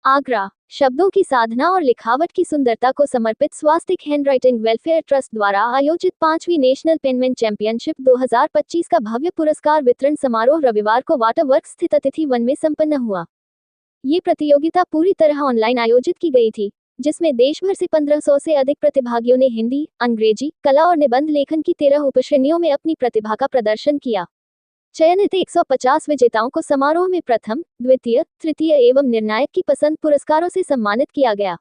आगरा, शब्दों की साधना और लिखावट की सुंदरता को समर्पित स्वास्तिक हैंडराइटिंग वेलफेयर ट्रस्ट द्वारा आयोजित 5वीं नेशनल पेनमेन चैंपियनशिप 2025 का भव्य पुरस्कार वितरण समारोह रविवार को वाटर वर्क्स स्थित अतिथि वन में संपन्न हुआ। ये प्रतियोगिता पूरी तरह ऑनलाइन आयोजित की गई थी, जिसमें देश भर से 1500 से अधिक प्रतिभागियों ने हिंदी, अंग्रेजी, कला और निबंध लेखन की 13 उपश्रेणियों में अपनी प्रतिभा का प्रदर्शन किया। चयनित 150 विजेताओं को समारोह में प्रथम, द्वितीय, तृतीय एवं निर्णायक की पसंद पुरस्कारों से सम्मानित किया गया।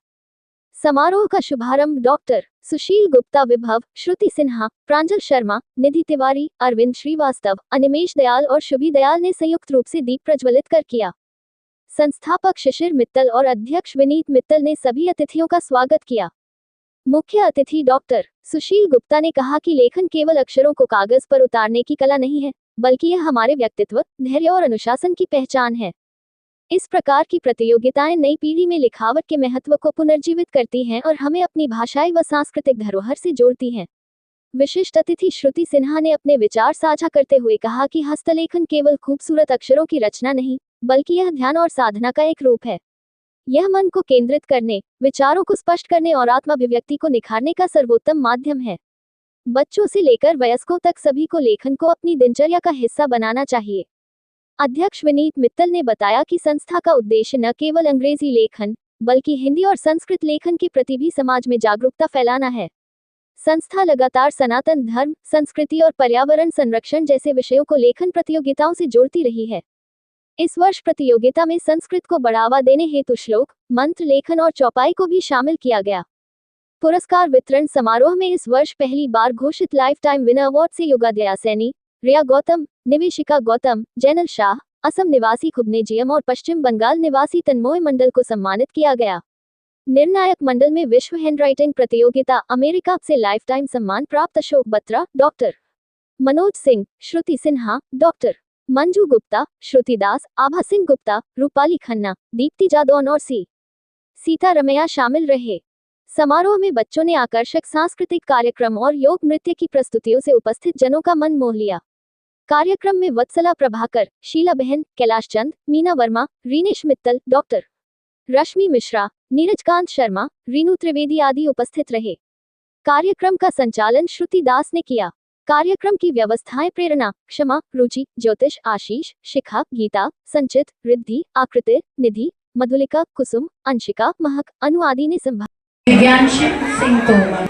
समारोह का शुभारंभ डॉक्टर सुशील गुप्ता, विभव, श्रुति सिन्हा, प्रांजल शर्मा, निधि तिवारी, अरविंद श्रीवास्तव, अनिमेश दयाल और शुभी दयाल ने संयुक्त रूप से दीप प्रज्वलित कर किया। संस्थापक शिशिर मित्तल और अध्यक्ष विनीत मित्तल ने सभी अतिथियों का स्वागत किया। मुख्य अतिथि डॉक्टर सुशील गुप्ता ने कहा कि लेखन केवल अक्षरों को कागज पर उतारने की कला नहीं है, बल्कि यह हमारे व्यक्तित्व, धैर्य और अनुशासन की पहचान है। इस प्रकार की प्रतियोगिताएं नई पीढ़ी में लिखावट के महत्व को पुनर्जीवित करती हैं और हमें अपनी भाषाई व सांस्कृतिक धरोहर से जोड़ती हैं। विशिष्ट अतिथि श्रुति सिन्हा ने अपने विचार साझा करते हुए कहा कि हस्तलेखन केवल खूबसूरत अक्षरों की रचना नहीं, बल्कि यह ध्यान और साधना का एक रूप है। यह मन को केंद्रित करने, विचारों को स्पष्ट करने और आत्माभिव्यक्ति को निखारने का सर्वोत्तम माध्यम है। बच्चों से लेकर वयस्कों तक सभी को लेखन को अपनी दिनचर्या का हिस्सा बनाना चाहिए। अध्यक्ष विनीत मित्तल ने बताया कि संस्था का उद्देश्य न केवल अंग्रेजी लेखन, बल्कि हिंदी और संस्कृत लेखन के प्रति भी समाज में जागरूकता फैलाना है। संस्था लगातार सनातन धर्म, संस्कृति और पर्यावरण संरक्षण जैसे विषयों को लेखन प्रतियोगिताओं से जोड़ती रही है। इस वर्ष प्रतियोगिता में संस्कृत को बढ़ावा देने हेतु श्लोक, मंत्र लेखन और चौपाई को भी शामिल किया गया। पुरस्कार वितरण समारोह में इस वर्ष पहली बार घोषित लाइफ टाइम विनर अवार्ड से योगादया सैनी, रिया गौतम, निवेशिका गौतम, जैनल शाह, असम निवासी खुबने जीएम और पश्चिम बंगाल निवासी तन्मोय मंडल को सम्मानित किया गया। निर्णायक मंडल में विश्व हैंडराइटिंग प्रतियोगिता अमेरिका से लाइफ टाइम सम्मान प्राप्त अशोक बत्रा, डॉक्टर मनोज सिंह, श्रुति सिन्हा, डॉक्टर मंजू गुप्ता, श्रुति दास, आभा सिंह गुप्ता, रूपाली खन्ना, दीप्ति जादौन और सीता रमैया शामिल रहे। समारोह में बच्चों ने आकर्षक सांस्कृतिक कार्यक्रम और योग नृत्य की प्रस्तुतियों से उपस्थित जनों का मन मोह लिया। कार्यक्रम में वत्सला प्रभाकर, शीला बहन, कैलाश चंद, मीना वर्मा, रीनेश मित्तल, डॉक्टर रश्मि मिश्रा, नीरज कांत शर्मा, रीनू त्रिवेदी आदि उपस्थित रहे। कार्यक्रम का संचालन श्रुति दास ने किया। कार्यक्रम की व्यवस्थाएं प्रेरणा, क्षमा, रुचि, ज्योतिष, आशीष, शिखा, गीता, संचित, रिद्धि, आकृति, निधि, मधुलिका, कुसुम, अंशिका, महक, अनु आदि ने संभाला। विज्ञानशिव सिंह तोमर,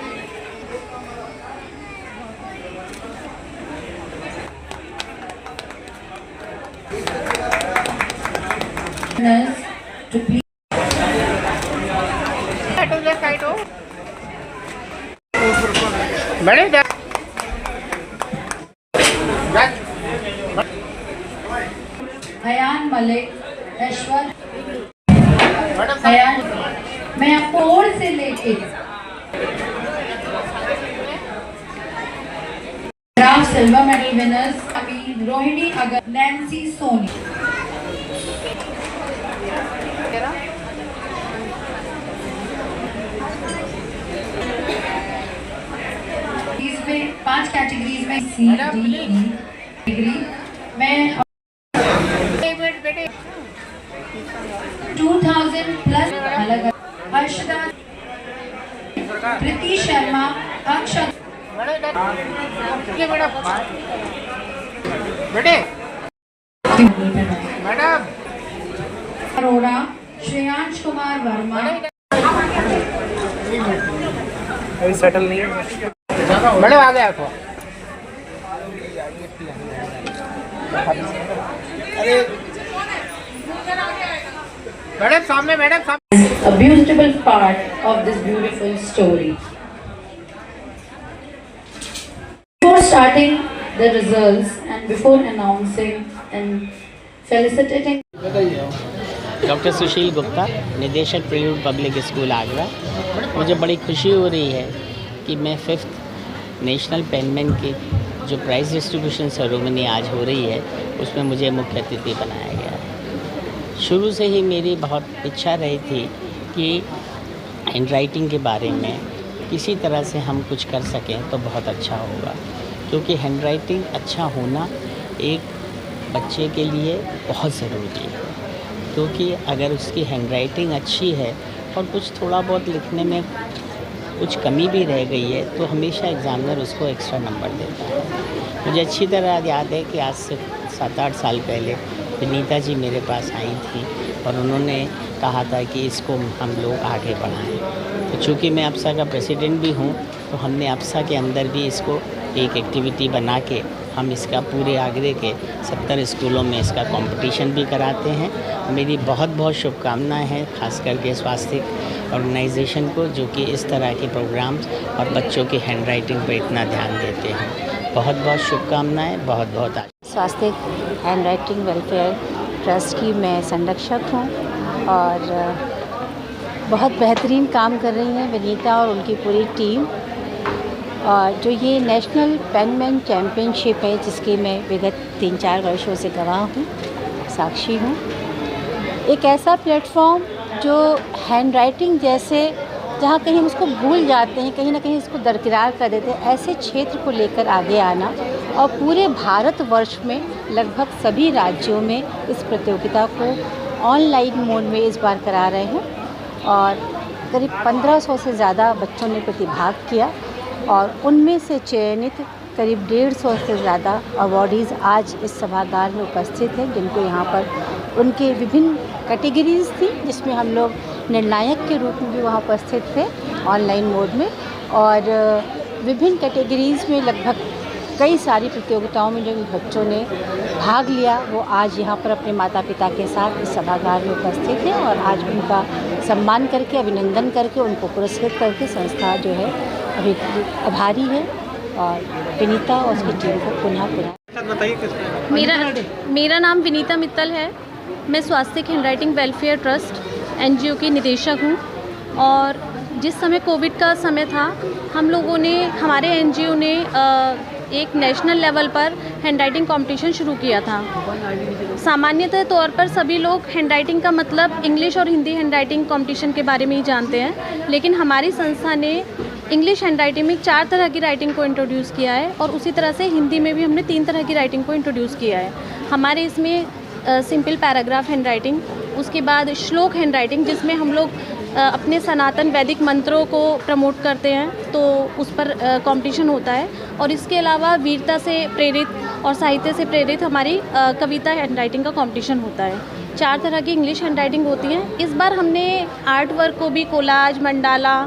हयान मलिक, ऐश्वर्य, हयान, मैं आपको और से लेके सिल्वर मेडल विनर्स अभी रोहिणी अगर, नैन्सी सोनी। इसमें 5 कैटेगरीज में सी डी ई डिग्री में 2000 प्लस अलग हर्षदा, प्रीति शर्मा, अक्षत मैडम अरोड़ा, श्रेयांश कुमार वर्मा, अभी सेटल नहीं है मैडम, आ गया आपको। मैडम सामने, मैडम सामने। A beautiful part of this beautiful story. Before starting the results and before announcing and felicitating doctor Sushil Gupta, निदेशक प्रिल्यूड पब्लिक स्कूल आगरा। मुझे बड़ी खुशी हो रही है कि मैं 5th नेशनल पेनमेन की जो प्राइज़ डिस्ट्रीब्यूशन सेरेमनी आज हो रही है, उसमें मुझे मुख्य अतिथि बनाया गया है। शुरू से ही मेरी बहुत इच्छा रही थी कि हैंडराइटिंग के बारे में किसी तरह से हम कुछ कर सकें तो बहुत अच्छा होगा, क्योंकि हैंडराइटिंग अच्छा होना एक बच्चे के लिए बहुत ज़रूरी है। क्योंकि अगर उसकी हैंडराइटिंग अच्छी है और कुछ थोड़ा बहुत लिखने में कुछ कमी भी रह गई है तो हमेशा एग्ज़ामिनर उसको एक्स्ट्रा नंबर देता है। मुझे अच्छी तरह याद है कि आज से 7-8 साल पहले विनीता जी मेरे पास आई थी और उन्होंने कहा था कि इसको हम लोग आगे बढ़ाएं। तो चूँकि मैं अप्सा का प्रेसिडेंट भी हूँ तो हमने अप्सा के अंदर भी इसको एक एक्टिविटी बना के हम इसका पूरे आगरे के 70 स्कूलों में इसका कंपटीशन भी कराते हैं। मेरी बहुत बहुत शुभकामनाएं हैं खास करके स्वास्थ्य ऑर्गेनाइजेशन को, जो कि इस तरह के प्रोग्राम्स और बच्चों की हैंडराइटिंग पर इतना ध्यान देते हैं। बहुत बहुत शुभकामनाएं, बहुत बहुत स्वास्थ्य हैंडराइटिंग वेलफेयर ट्रस्ट की मैं संरक्षक हूँ और बहुत बेहतरीन काम कर रही हैं विनीता और उनकी पूरी टीम। और जो ये नेशनल पेनमैन चैम्पियनशिप है जिसकी मैं विगत 3-4 वर्षों से गवाह हूँ, साक्षी हूँ, एक ऐसा प्लेटफॉर्म जो हैंडराइटिंग जैसे जहाँ कहीं हम उसको भूल जाते हैं, कहीं ना कहीं इसको दरकिरार कर देते हैं, ऐसे क्षेत्र को लेकर आगे आना और पूरे भारतवर्ष में लगभग सभी राज्यों में इस प्रतियोगिता को ऑनलाइन मोड में इस बार करा रहे हैं और करीब 1500 से ज़्यादा बच्चों ने प्रतिभाग किया और उनमें से चयनित करीब 150 से ज़्यादा अवॉर्डीज़ आज इस सभागार में उपस्थित हैं, जिनको यहाँ पर उनके विभिन्न कैटेगरीज़ थी जिसमें हम लोग निर्णायक के रूप में भी वहाँ उपस्थित थे ऑनलाइन मोड में। और विभिन्न कैटेगरीज़ में लगभग कई सारी प्रतियोगिताओं में जो बच्चों ने भाग लिया वो आज यहाँ पर अपने माता पिता के साथ इस सभागार में उपस्थित हैं और आज उनका सम्मान करके, अभिनंदन करके, उनको पुरस्कृत करके संस्था जो है अभी आभारी है और विनीता और उसकी टीम को पुनः मेरा नाम विनीता मित्तल है। मैं स्वास्थ्य हैंडराइटिंग वेलफेयर ट्रस्ट एनजीओ की निदेशक हूँ और जिस समय कोविड का समय था हम लोगों ने, हमारे एनजीओ ने एक नेशनल लेवल पर हैंडराइटिंग कंपटीशन शुरू किया था। सामान्यतः तौर पर सभी लोग हैंडराइटिंग का मतलब इंग्लिश और हिंदी हैंडराइटिंग कंपटीशन के बारे में ही जानते हैं, लेकिन हमारी संस्था ने इंग्लिश हैंडराइटिंग में 4 तरह की राइटिंग को इंट्रोड्यूस किया है और उसी तरह से हिंदी में भी हमने 3 तरह की राइटिंग को इंट्रोड्यूस किया है। हमारे इसमें सिंपल पैराग्राफ हैंडराइटिंग, उसके बाद श्लोक हैंडराइटिंग जिसमें हम लोग अपने सनातन वैदिक मंत्रों को प्रमोट करते हैं, तो उस पर कंपटीशन होता है। और इसके अलावा वीरता से प्रेरित और साहित्य से प्रेरित हमारी कविता हैंडराइटिंग का कंपटीशन होता है। 4 तरह की इंग्लिश हैंडराइटिंग होती हैं। इस बार हमने आर्ट वर्क को भी, कोलाज, मंडाला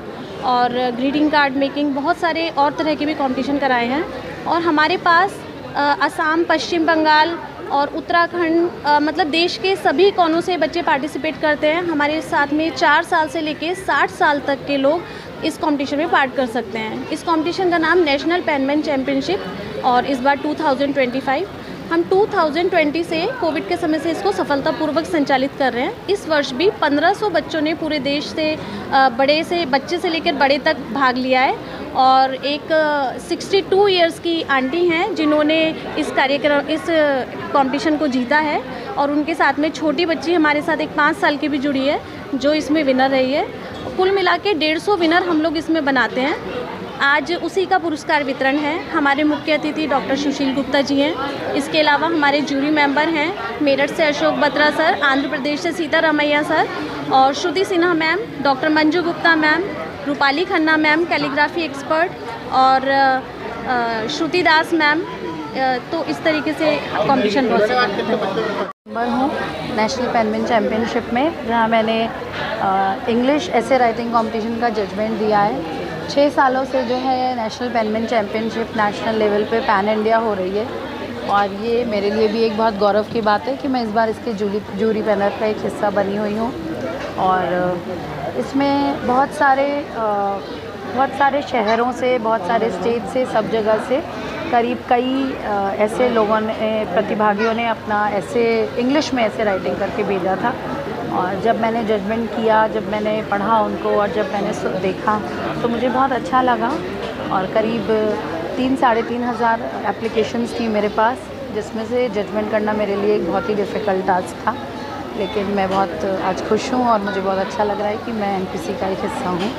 और ग्रीटिंग कार्ड मेकिंग, बहुत सारे और तरह के भी कंपटीशन कराए हैं। और हमारे पास असम, पश्चिम बंगाल और उत्तराखंड, मतलब देश के सभी कोनों से बच्चे पार्टिसिपेट करते हैं। हमारे साथ में 4 साल से लेके 60 साल तक के लोग इस कंपटीशन में पार्ट कर सकते हैं। इस कंपटीशन का नाम नेशनल पेनमैन चैम्पियनशिप और इस बार 2025 हम 2020 से कोविड के समय से इसको सफलतापूर्वक संचालित कर रहे हैं। इस वर्ष भी 1500 बच्चों ने पूरे देश से, बच्चे से लेकर बड़े तक भाग लिया है और एक 62 इयर्स की आंटी हैं जिन्होंने इस कंपटीशन को जीता है और उनके साथ में छोटी बच्ची हमारे साथ एक 5 साल की भी जुड़ी है जो इसमें विनर रही है। कुल मिला के 150 विनर हम लोग इसमें बनाते हैं। आज उसी का पुरस्कार वितरण है। हमारे मुख्य अतिथि डॉक्टर सुशील गुप्ता जी हैं। इसके अलावा हमारे जूरी मेंबर हैं मेरठ से अशोक बत्रा सर, आंध्र प्रदेश से सीता रमैया सर और Shruti Sinha ma'am, doctor Manju Gupta ma'am, Rupali Khanna ma'am calligraphy expert और श्रुति दास मैम। तो इस तरीके से कंपटीशन बहुत मैं हूँ नेशनल पेनमैन चैम्पियनशिप में, जहाँ मैंने इंग्लिश ऐसे राइटिंग कंपटीशन का जजमेंट दिया है। 6 सालों से जो है national penman championship national level पे पैन इंडिया हो रही है और ये मेरे लिए भी एक बहुत गौरव की बात है कि मैं इस बार इसके जूरी पैनल का एक हिस्सा बनी हुई हूँ। और इसमें बहुत सारे शहरों से, बहुत सारे स्टेट से, सब जगह से करीब कई ऐसे लोगों ने, प्रतिभागियों ने अपना ऐसे इंग्लिश में ऐसे राइटिंग करके भेजा था। और जब मैंने जजमेंट किया, जब मैंने पढ़ा उनको और जब मैंने देखा तो मुझे बहुत अच्छा लगा। और करीब 3-3.5 हज़ार एप्लीकेशंस थी मेरे पास, जिसमें से जजमेंट करना मेरे लिए एक बहुत ही डिफ़िकल्ट टास्क था। लेकिन मैं बहुत आज खुश हूँ और मुझे बहुत अच्छा लग रहा है कि मैं एनपीसी का एक हिस्सा हूँ।